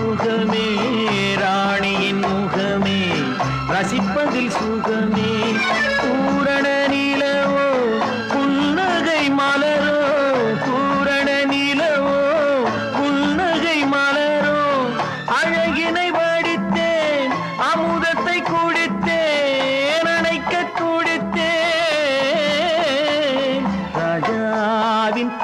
சுகமே ராணியின் முகமே ரசிப்பதில் சுகமே பூரண நிலவோ புன்னகை மலரோ பூரண நிலவோ புன்னகை மலரோ அழகினை வடித்தேன் அமுதத்தை குடித்தேன் அணைக்க துடித்தேன் ராஜாவின்